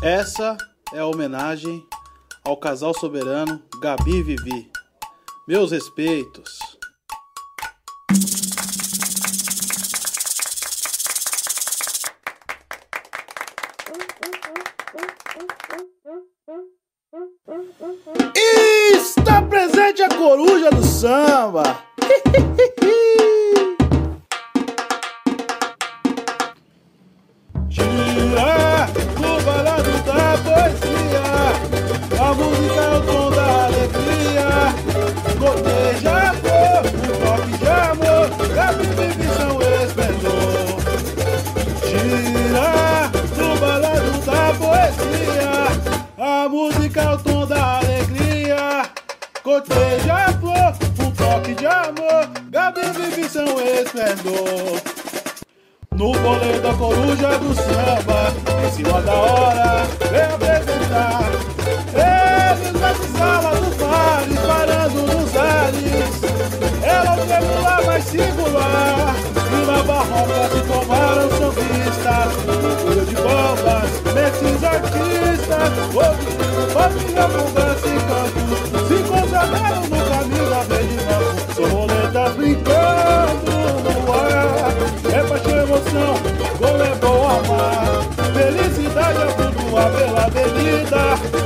Essa é a homenagem ao casal soberano Gabi e Vivi. Meus respeitos. Está presente a coruja do samba. Gira no balado da poesia, a música é o tom da alegria. Goteja amor, um toque de amor, Gabi e Vivi são esplendor. Gira no balado da poesia, a música é o tom da alegria. Goteja amor, um toque de amor, Gabi e Vivi são esplendor. No bolê da coruja do samba, em cima da hora, vem apresentar. Eles na sala do bar, parando nos ares. Ela é o triangular mais singular, e na barroca se formaram sambistas. Orgulho de bombas, nesses artistas, ouvindo família, conversa e canto, se consagraram no caminho da verde branco. Borboletas brincando no ar, é paixão e emoção, como é bom amar. Felicidade é flutuar pela avenida,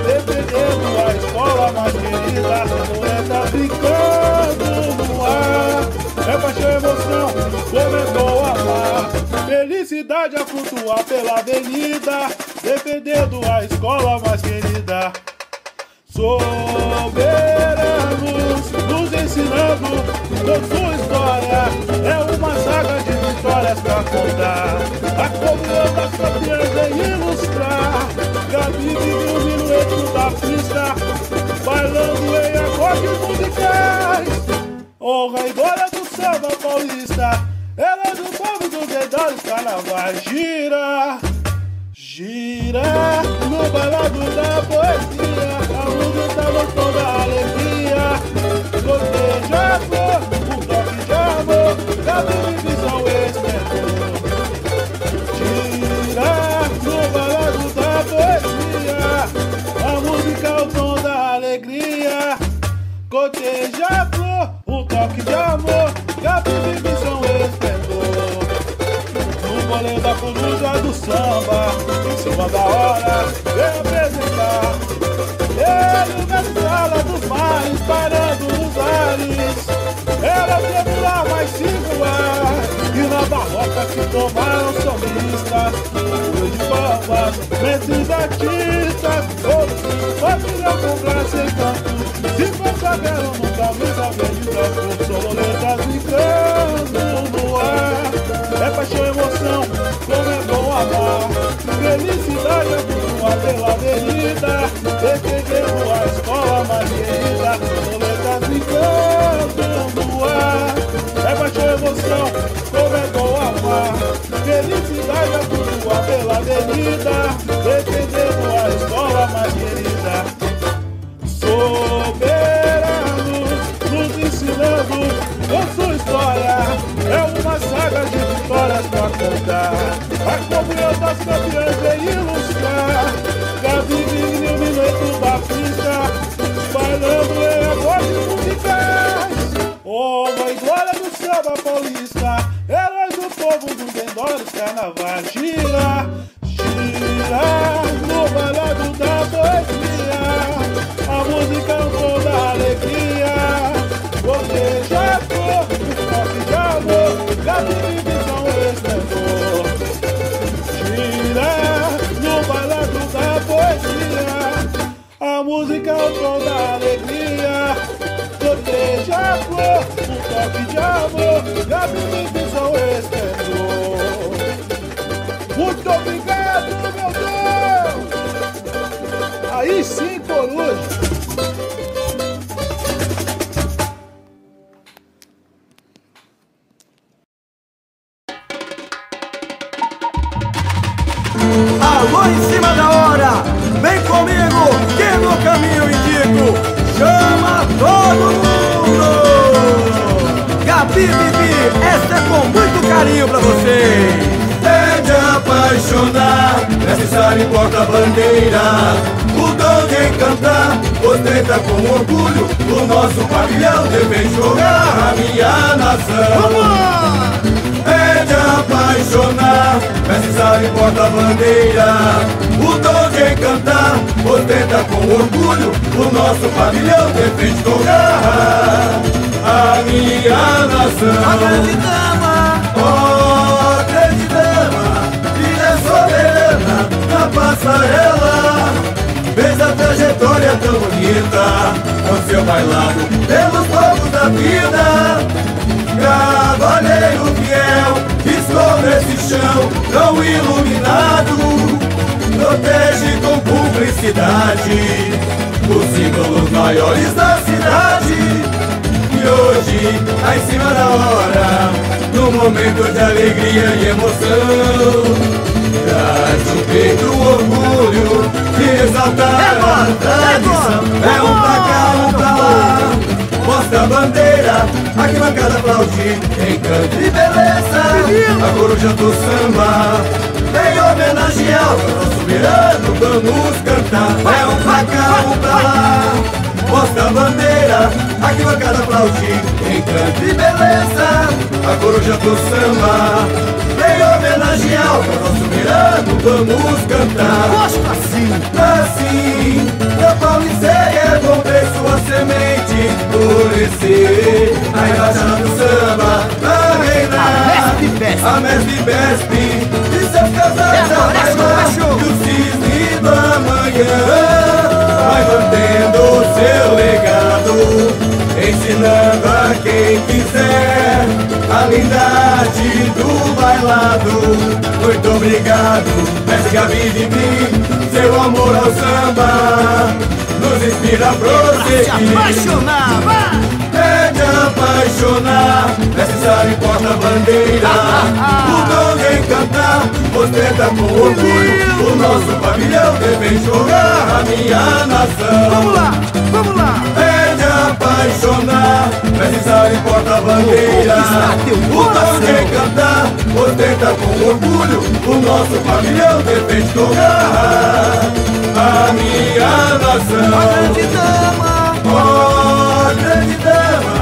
defendendo a escola mais querida. Borboletas brincando no ar, é paixão e emoção, como é bom amar. Felicidade é flutuar pela avenida, defendendo a escola mais querida. Soberanos nos ensinando com sua história, é uma saga de vitórias pra contar. A comunhão das campeãs vem ilustrar. Gabi vive o minueto da pista, bailando em acordes musicais. Honra e glória do samba paulista, ela é do povo dos verdadeiros carnavais. Gira, gira no bailado da poesia, a música no tom da alegria. Goteja amor, um toque de amor, Gabi e Vivi são esplendor. Gira no bailado da poesia, a música é o tom da alegria. Goteja amor, um toque de amor, Gabi e Vivi são esplendor. No bolê da coruja do samba, em cima da hora, vem apresentar. Ele na sala dos mares, parando nos ares. Ela é o triangular mais singular, e na barroca se tomaram sambistas. Orgulho de bombas, nesses artistas, ouvindo família com graça e canto, se consagraram no camisa verde branco. Borboletas brincando no ar, é paixão e emoção, como é bom amar. Felicidade é flutuar pela avenida, defendendo a escola mais querida. Borboletas brincando no ar, é paixão e emoção, como é bom amar. Felicidade é flutuar pela avenida, defendendo a escola mais querida. Soberanos nos ensinando com sua história, é uma saga de vitórias pra contar. A comunhão das campeãs vem ilustrar. Gabi vive no minueto da pista, bailando em acordes musicais. Honra e glória do samba paulista, heróis do povo dos endórios carnavais. Gira, gira no bailado da poesia, a música é o tom da alegria. Goteja amor, um toque de amor, Gabi e Vivi são esplendor. Gira no bailado da poesia, a música é o tom da alegria. Goteja amor, um toque de amor, Gabi e Vivi são esplendor. Muito obrigado, meu Deus! Aí sim, coruja! Alô, em cima da hora, vem comigo, que no caminho indico, chama todo mundo! Gabi e Vivi, essa é com muito carinho pra vocês. Pede a paixão. apaixonar, necessário porta-bandeira, o dom de encantar, ostenta com orgulho, o nosso pavilhão deve jogar a minha nação. É de apaixonar, necessário porta-bandeira, o dom de encantar, ostenta com orgulho, o nosso pavilhão deve jogar a minha nação. A grande dama, oh, grande dama, filha soberana na passarela, fez a trajetória tão bonita, com seu bailado pelos povos da vida. Cavaleiro fiel, riscou nesse chão tão iluminado, protege com cumplicidade os símbolos maiores da cidade. E hoje, lá em cima da hora, num momento de alegria e emoção, traz no peito o orgulho de exaltar a tradição. É um pra cá, um pra lá, mostra a bandeira, arquibancada aplaudir, encanto e beleza, a coruja do samba vem homenagear o nosso soberano, vamos cantar. É um pra cá, um pra lá, mostra a bandeira, arquibancada aplaudir, encanto e beleza, a coruja do samba vem homenagear o nosso soberano, vamos cantar. gosto assim. Assim, na Pauliceia vão ver sua semente florescer, a embaixada do samba a reinar, a mestre Bespe de seus casais a bailar, e o cisne da manhã vai mantendo seu legado, ensinando a quem quiser a lindade do bailado. Muito obrigado, mestre Gabi de mim, seu amor ao samba nos inspira a prosseguir. Se apaixonar, vai! É de apaixonar, necessário porta-bandeira, o dom de encantar, ostenta com orgulho, o nosso pavilhão deve jogar a minha nação. Vamos lá, vamos lá! É de apaixonar, necessário porta-bandeira, o dom de encantar, ostenta com orgulho, o nosso pavilhão deve jogar a minha nação. A grande dama, Oh, grande dama,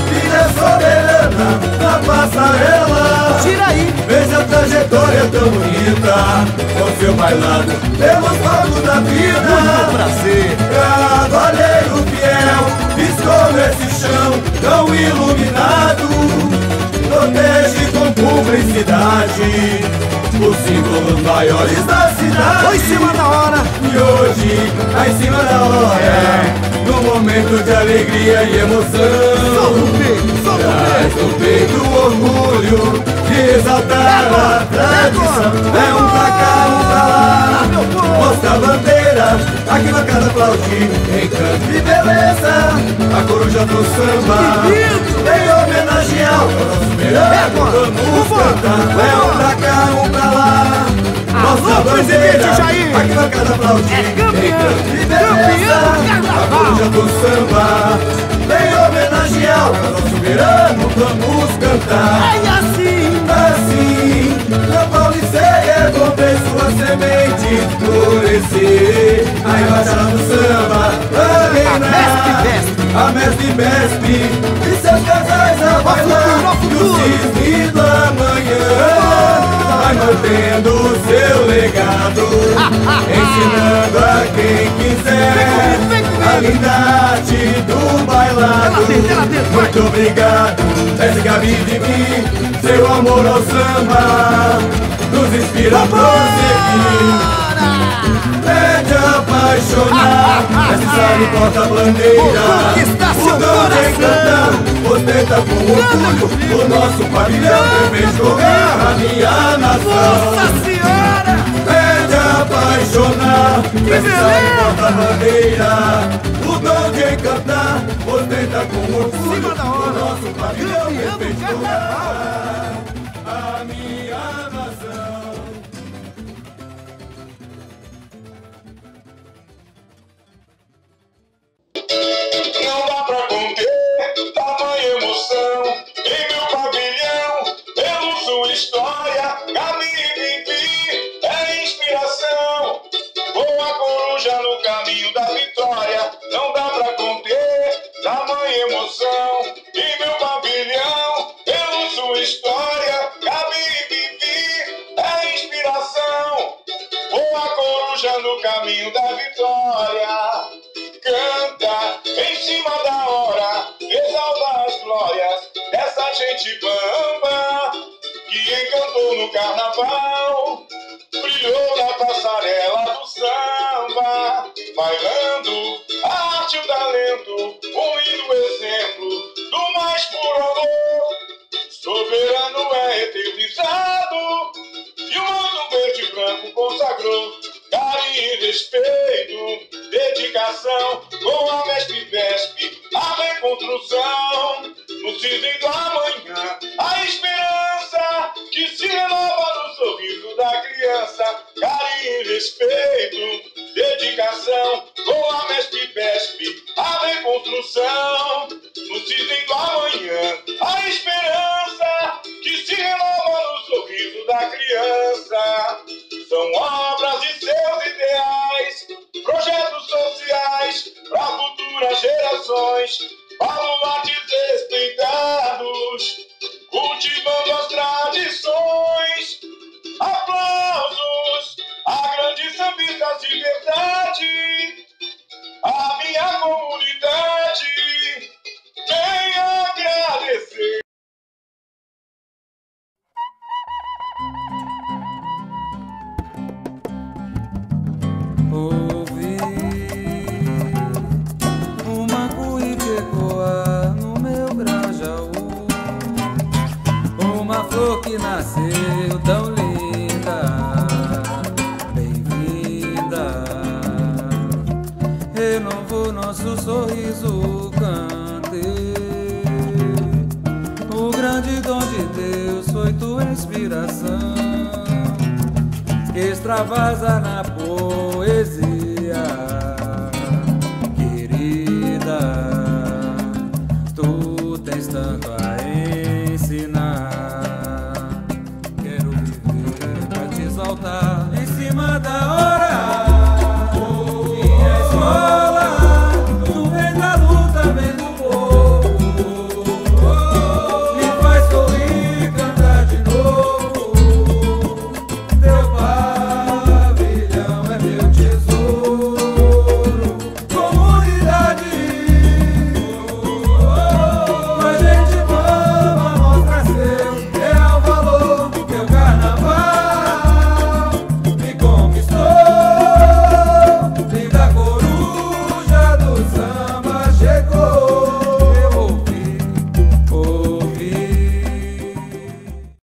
filha soberana na passarela, tira aí! fez a trajetória tão bonita, com seu bailado pelos fogos da vida. Prazer! Cavaleiro fiel, piscou nesse chão tão iluminado, protege com cumplicidade os símbolos maiores da cidade. Foi em cima da hora! E hoje, lá em cima da hora, num momento de alegria e emoção, Solta o peito, solta o traz peito! no peito o orgulho de exaltar a tradição. É um pra cá, um pra lá, mostra a bandeira, arquibancada aplaudir, encanto e beleza, a coruja do samba vem homenagear o nosso soberano, vamos cantar. É um pra cá, um pra lá, mostra a bandeira, arquibancada aplaudir, encanto e beleza, a coruja do samba vem homenagear o nosso soberano, vamos cantar. É assim! Assim, na Pauliceia vão ver sua semente florescer, a embaixada do samba a reinar, a mestre Bespe e seus casais a bailar, e o cisne da manhã vai mantendo seu legado, ensinando a quem quiser a lindade do bailado. Muito obrigado, mestre Gabi de mim, seu amor ao samba nos inspira a prosseguir. É de apaixonar, necessário porta-bandeira, o dom de encantar, ostenta com orgulho, o nosso pavilhão deve jogar a minha nação. Nossa Senhora! É de apaixonar, necessário porta-bandeira, o dom de encantar, ostenta com orgulho, o nosso pavilhão deve jogar a minha nação. Não dá pra conter tamanha emoção em meu pavilhão, pelo sua história, Gabi Pipi é coruja no caminho da vitória, não dá pra conter tamanha emoção. E meu pavilhão, pela sua história, cabe e vivi, é inspiração. Voa coruja no caminho da vitória, canta em cima da hora, exalta as glórias dessa gente bamba que encantou no carnaval, brilhou na passarela do samba, bailando a arte e o talento, um lindo exemplo do mais puro amor. Soberano é eternizado e o mundo verde e branco consagrou carinho e respeito, dedicação com a Vesp, a reconstrução no cisne do amanhã, a esperança que se renova no sorriso da criança. Carinho e respeito, dedicação com a Vesp, a reconstrução no cisne do amanhã, a esperança que se renova no sorriso da criança. São obras de seus ideais, projetos sociais para futuras gerações, baluartes respeitados, cultivando as tradições. Aplausos a grandes sambistas de verdade, a minha comunidade vem agradecer. Ouvi uma cuíca ecoar no meu Grajaú, uma flor que nasceu tão linda, bem-vinda. Renovou nosso sorriso, cantei. O grande dom de Deus foi tua inspiração, que extravasa na poesia.